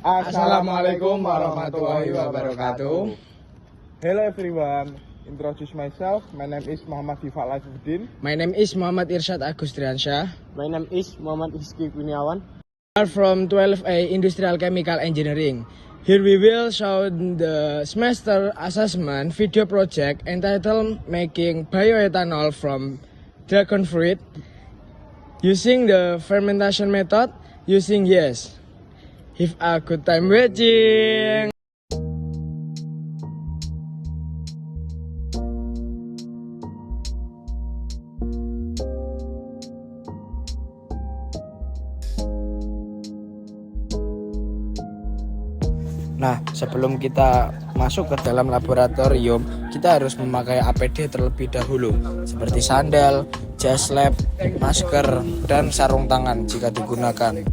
Assalamualaikum warahmatullahi wabarakatuh. Hello everyone, introduce myself. My name is Muhammad Difal Azizuddin. My name is Muhammad Irsyad Agustriansyah. My name is Muhammad Rizky Kurniawan. We are from 12A Industrial Chemical Engineering. Here we will show the semester assessment video project entitled Making Bioethanol from Dragon Fruit using the fermentation method using yeast. Have a good time watching. Nah, sebelum kita masuk ke dalam laboratorium, kita harus memakai APD terlebih dahulu, seperti sandal, jas lab, masker, dan sarung tangan jika digunakan.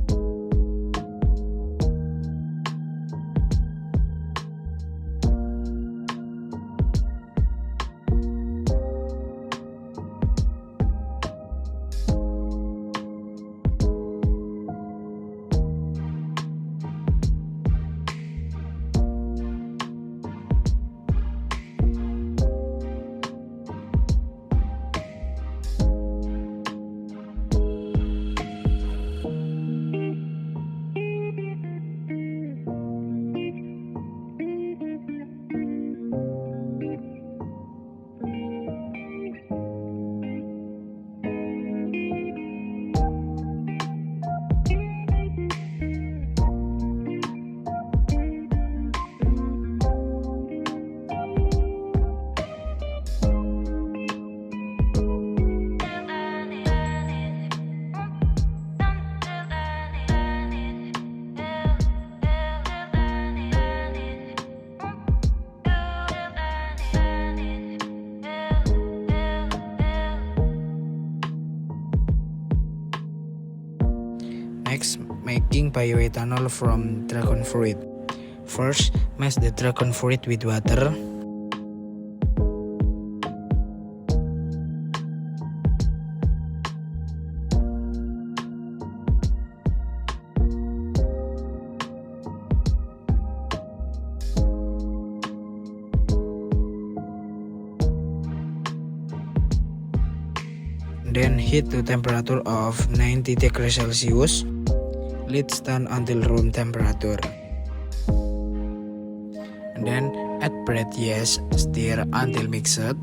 Next, making bioethanol from dragon fruit. First, mash the dragon fruit with water. Then heat to temperature of 90 degrees Celsius. Let stand until room temperature. And then add bread yeast, stir until mixed.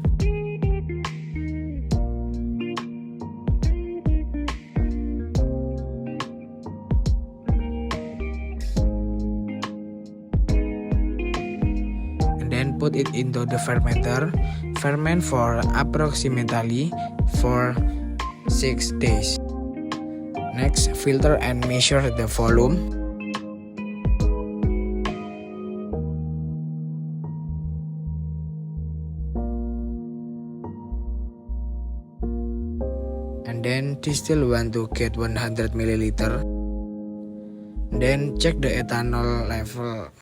And then put it into the fermenter. Ferment for approximately 6 days. Next, filter and measure the volume. And then distill 1 to get 100 milliliter. Then check the ethanol level.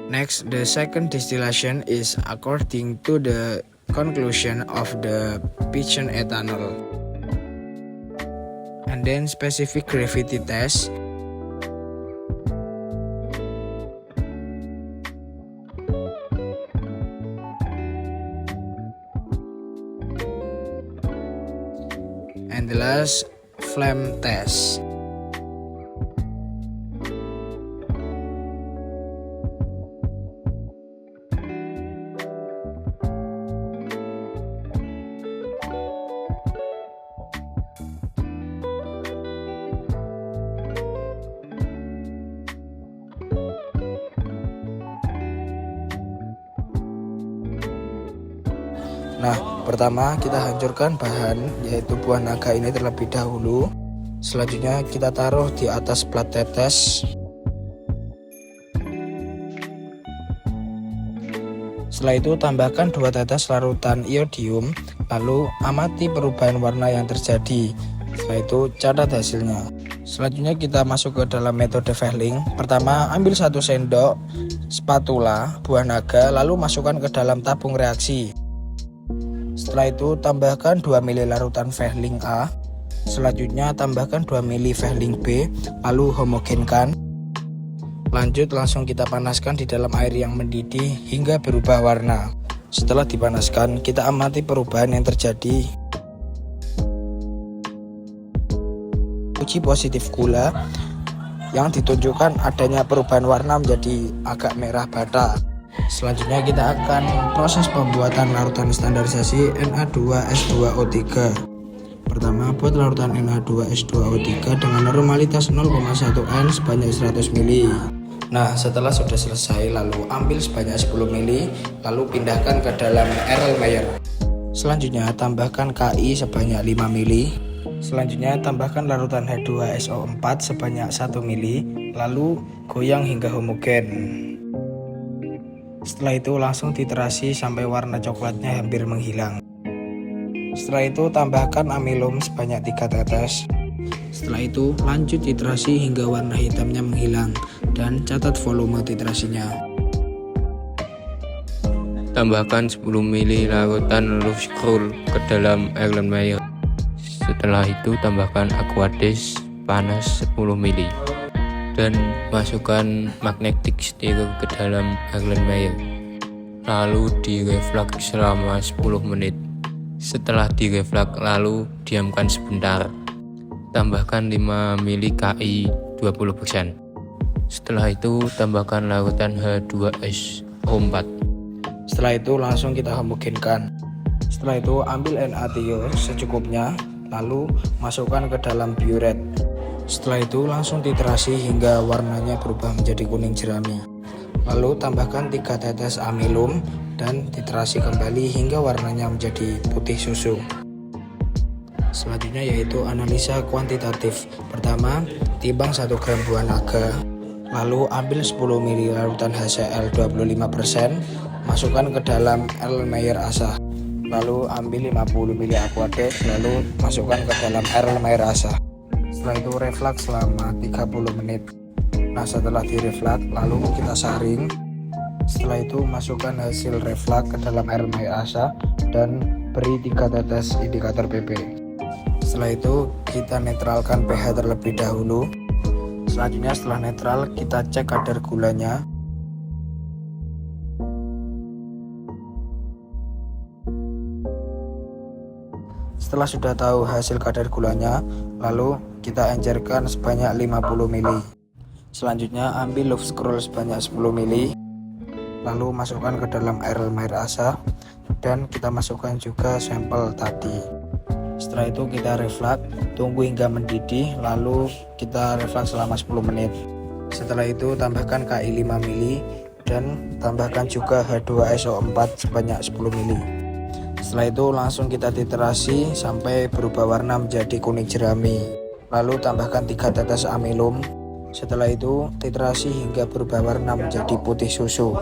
Next, the second distillation is according to the conclusion of the fission ethanol. And then specific gravity test. And the last, flame test. Nah, pertama kita hancurkan bahan, yaitu buah naga ini terlebih dahulu. Selanjutnya kita taruh di atas plat tetes. Setelah itu tambahkan 2 tetes larutan iodium, lalu amati perubahan warna yang terjadi. Setelah itu catat hasilnya. Selanjutnya kita masuk ke dalam metode Fehling. Pertama, ambil 1 sendok spatula buah naga, lalu masukkan ke dalam tabung reaksi. Setelah itu tambahkan 2 ml larutan Fehling A. Selanjutnya tambahkan 2 ml Veiling B, lalu homogenkan. Lanjut langsung kita panaskan di dalam air yang mendidih hingga berubah warna. Setelah dipanaskan, kita amati perubahan yang terjadi. Uji positif gula yang ditunjukkan adanya perubahan warna menjadi agak merah bata. Selanjutnya kita akan proses pembuatan larutan standarisasi Na2S2O3. Pertama, buat larutan Na2S2O3 dengan normalitas 0,1 N sebanyak 100 ml. Nah, setelah sudah selesai, lalu ambil sebanyak 10 ml, lalu pindahkan ke dalam Erlenmeyer. Selanjutnya, tambahkan KI sebanyak 5 ml. Selanjutnya, tambahkan larutan H2SO4 sebanyak 1 ml, lalu goyang hingga homogen. Setelah itu, langsung titerasi sampai warna coklatnya hampir menghilang. Setelah itu, tambahkan amilum sebanyak 3 tetes. Setelah itu, lanjut titrasi hingga warna hitamnya menghilang dan catat volume titrasinya. Tambahkan 10 ml larutan Lufscroll ke dalam Erlenmeyer. Setelah itu, tambahkan Aquades panas 10 ml dan masukkan magnetic stirrer ke dalam Erlenmeyer. Lalu direflux selama 10 menit. Setelah direflux, lalu diamkan sebentar. Tambahkan 5 ml KI 20%. Setelah itu tambahkan larutan H2SO4. Setelah itu langsung kita homogenkan. Setelah itu ambil NaTiO secukupnya, lalu masukkan ke dalam biuret. Setelah itu langsung titerasi hingga warnanya berubah menjadi kuning jerami. Lalu tambahkan 3 tetes amilum dan titerasi kembali hingga warnanya menjadi putih susu. Selanjutnya yaitu analisa kuantitatif. Pertama, timbang 1 gram buah naga, lalu ambil 10 ml larutan HCl 25%, masukkan ke dalam Erlenmeyer Asa. Lalu ambil 50 ml Aquades, lalu masukkan ke dalam Erlenmeyer Asa. Setelah itu reflux selama 30 menit. Nah, setelah direflux, lalu kita saring. Setelah itu masukkan hasil reflux ke dalam Erlenmeyer Asa dan beri 3 tetes indikator pH. Setelah itu kita netralkan pH terlebih dahulu. Selanjutnya setelah netral kita cek kadar gulanya. Setelah sudah tahu hasil kadar gulanya, lalu kita encerkan sebanyak 50 ml. Selanjutnya ambil Lufscroll sebanyak 10 ml, lalu masukkan ke dalam Erlenmeyer Asa dan kita masukkan juga sampel tadi. Setelah itu kita reflux, tunggu hingga mendidih, lalu kita reflux selama 10 menit. Setelah itu tambahkan KI 5 ml dan tambahkan juga H2SO4 sebanyak 10 ml. Setelah itu langsung kita titerasi sampai berubah warna menjadi kuning jerami. Lalu tambahkan 3 tetes amilum. Setelah itu titerasi hingga berubah warna menjadi putih susu.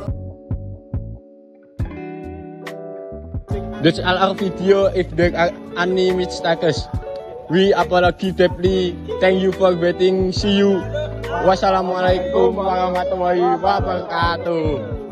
That's all our video. If there are any mistakes, we apologize deeply. Thank you for waiting. See you. Wassalamualaikum warahmatullahi wabarakatuh.